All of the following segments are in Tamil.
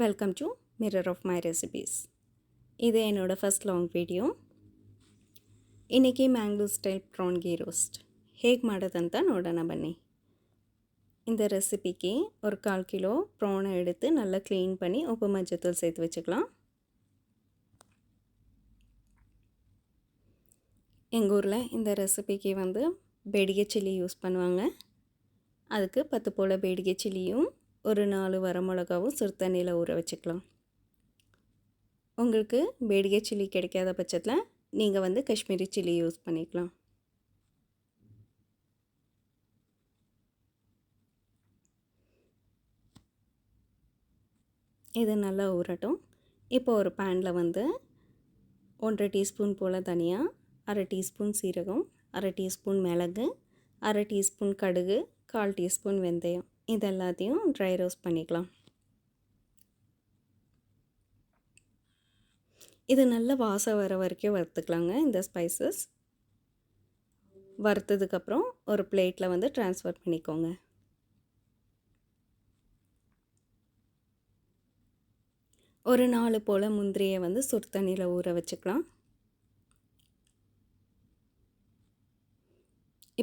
Welcome to mirror of my recipes. இது என்னோடய ஃபஸ்ட் ಲಾಂಗ್ ವಿಡಿಯೋ. ಇನ್றைக்கಿ Mangalore style prawn ghee roast ಹೇಗೆ ಮಾಡೋದಂತ ನೋಡೋಣ ಬನ್ನಿ. இந்த ரெசிபிக்கு ஒரு 1/4 கிலோ ப்ரானை எடுத்து நல்லா க்ளீன் பண்ணி உப்பு மஞ்சத்தூள் சேர்த்து வச்சுக்கலாம். எங்கள் ஊரில் இந்த ரெசிபிக்கு பேடிகை சில்லி யூஸ் பண்ணுவாங்க. அதுக்கு 10 போல் பேடிகை சில்லியும் ஒரு 4 வரமிளகாவும் சுடு தண்ணியில் ஊற வச்சுக்கலாம். உங்களுக்கு பேடிகை சில்லி கிடைக்காத பட்சத்தில் நீங்கள் காஷ்மீரி சில்லி யூஸ் பண்ணிக்கலாம். இது நல்லா ஊறட்டும். இப்போ ஒரு பேனில் 1/2 டீஸ்பூன் போல் தனியா, 1/2 டீஸ்பூன் சீரகம், 1/2 டீஸ்பூன் மிளகு, 1/2 டீஸ்பூன் கடுகு, 1/4 டீஸ்பூன் வெந்தயம் இது எல்லாத்தையும் ட்ரை ரோஸ்ட் பண்ணிக்கலாம். இது நல்ல வாசம் வர வரைக்கும் வறுத்துக்கலாங்க. இந்த ஸ்பைசஸ் வறுத்ததுக்கப்புறம் ஒரு பிளேட்டில் ட்ரான்ஸ்ஃபர் பண்ணிக்கோங்க. ஒரு 4 போல் முந்திரியை சுடு தண்ணியில் ஊற வச்சுக்கலாம்.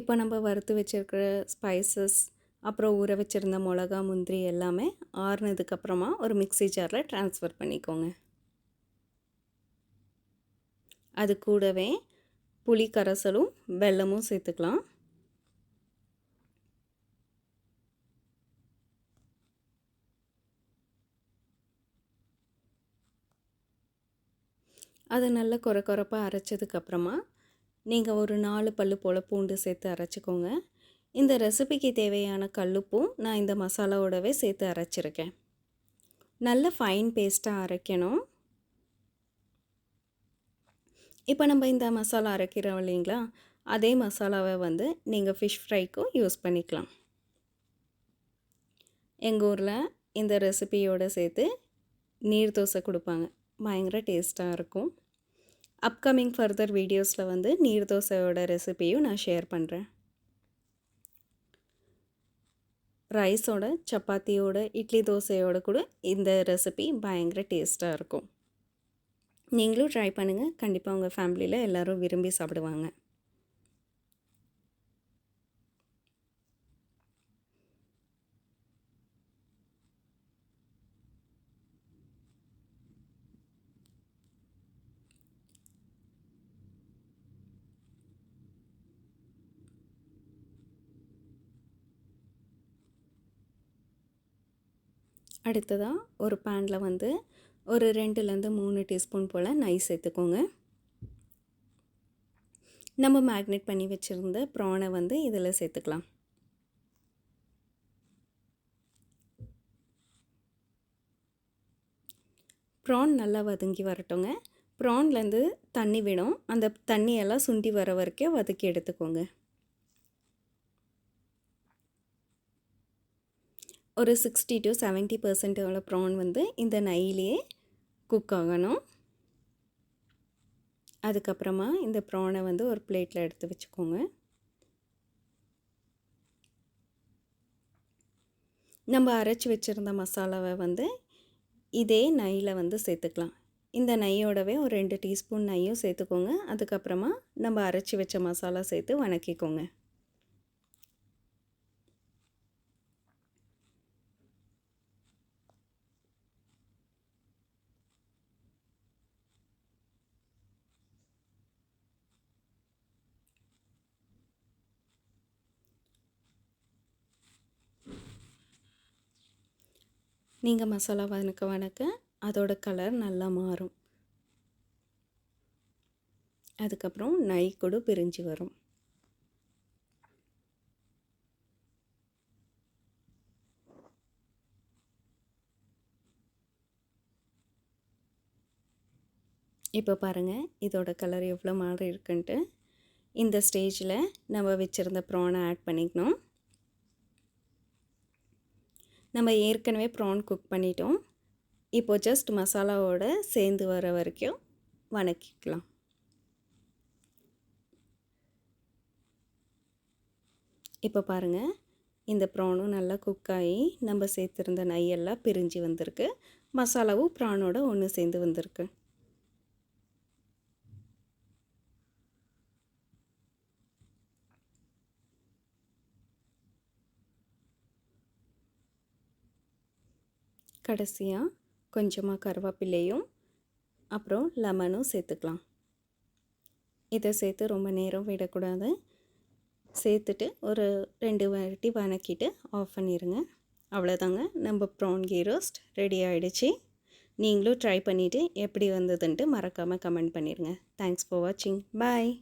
இப்போ நம்ம வறுத்து வச்சுருக்கிற ஸ்பைசஸ் அப்புறம் ஊற வச்சுருந்த மிளகா முந்திரி எல்லாமே ஆறுனதுக்கப்புறமா ஒரு மிக்ஸி ஜாரில் ட்ரான்ஸ்ஃபர் பண்ணிக்கோங்க. அது கூடவே புளி கரைசலும் வெல்லமும் சேர்த்துக்கலாம். அது நல்லா கொரப்பாக அரைச்சதுக்கப்புறமா நீங்கள் ஒரு 4 பல்லு போல் பூண்டு சேர்த்து அரைச்சிக்கோங்க. இந்த ரெசிபிக்கு தேவையான கல்லுப்பும் நான் இந்த மசாலாவோடவே சேர்த்து அரைச்சிருக்கேன். நல்ல ஃபைன் பேஸ்ட்டாக அரைக்கணும். இப்போ நம்ம இந்த மசாலா அரைக்கிறோம் இல்லைங்களா, அதே மசாலாவை நீங்கள் ஃபிஷ் ஃப்ரைக்கும் யூஸ் பண்ணிக்கலாம். எங்கள் ஊரில் இந்த ரெசிபியோடு சேர்த்து நீர் தோசை கொடுப்பாங்க. பயங்கர டேஸ்ட்டாக இருக்கும். அப்கமிங் ஃபர்தர் வீடியோஸில் நீர் தோசையோட ரெசிபியும் நான் ஷேர் பண்ணுறேன். ரைஸோட, சப்பாத்தியோட, இட்லி தோசையோட கூட இந்த ரெசிபி பயங்கர டேஸ்ட்டாக இருக்கும். நீங்களும் ட்ரை பண்ணுங்கள். கண்டிப்பாக உங்கள் ஃபேமிலியில் எல்லோரும் விரும்பி சாப்பிடுவாங்க. அடுத்ததாக ஒரு பேனில் ஒரு 2லேருந்து 3 டீஸ்பூன் போல் நெய் சேர்த்துக்கோங்க. நம்ம மேக்னேட் பண்ணி வச்சுருந்த ப்ரானை இதில் சேர்த்துக்கலாம். ப்ரான் நல்லா வதங்கி வரட்டுங்க. ப்ரான்லேருந்து தண்ணி விடும். அந்த தண்ணியெல்லாம் சுண்டி வர வரைக்கும் வதக்கி எடுத்துக்கோங்க. ஒரு 60 to 70% உள்ள ப்ரான் இந்த நெய்யிலேயே குக் ஆகணும். அதுக்கப்புறமா இந்த ப்ரானை ஒரு பிளேட்டில் எடுத்து வச்சுக்கோங்க. நம்ம அரைச்சி வச்சுருந்த மசாலாவை இதே நெய்யில் சேர்த்துக்கலாம். இந்த நெய்யோடவே ஒரு 2 டீஸ்பூன் நெய்யும் சேர்த்துக்கோங்க. அதுக்கப்புறமா நம்ம அரைச்சி வச்ச மசாலா சேர்த்து வணக்கிக்கோங்க. நீங்கள் மசாலா வணக்க அதோட கலர் நல்லா மாறும். அதுக்கப்புறம் நெய் கூட பிரிஞ்சு வரும். இப்போ பாருங்கள் இதோட கலர் எவ்வளோ மாறி இருக்குன்ட்டு. இந்த ஸ்டேஜில் நம்ம வச்சுருந்த ப்ரானை ஆட் பண்ணிக்கணும். நம்ம ஏற்கனவே ப்ரான் குக் பண்ணிட்டோம். இப்போது ஜஸ்ட் மசாலாவோடு சேர்ந்து வர வரைக்கும் வணக்கிக்கலாம். இப்போ பாருங்கள் இந்த ப்ரானும் நல்லா குக் ஆகி நம்ம சேர்த்துருந்த நெய்யெல்லாம் பிரிஞ்சு வந்திருக்கு. மசாலாவும் ப்ரானோட ஒன்று சேர்ந்து வந்திருக்கு. கடைசியாக கொஞ்சமாக கருவேப்பிலையும் அப்புறம் லெமனும் சேர்த்துக்கலாம். இதை சேர்த்து ரொம்ப நேரம் விடக்கூடாது. சேர்த்துட்டு ஒரு 2 வாட்டி வதக்கிட்டு ஆஃப் பண்ணிடுங்க. அவ்வளோதாங்க, நம்ம ப்ரான் கீ ரோஸ்ட் ரெடி ஆகிடுச்சு. நீங்களும் ட்ரை பண்ணிவிட்டு எப்படி வந்ததுன்ட்டு மறக்காமல் கமெண்ட் பண்ணிடுங்க. தேங்க்ஸ் ஃபார் வாட்சிங். பாய்.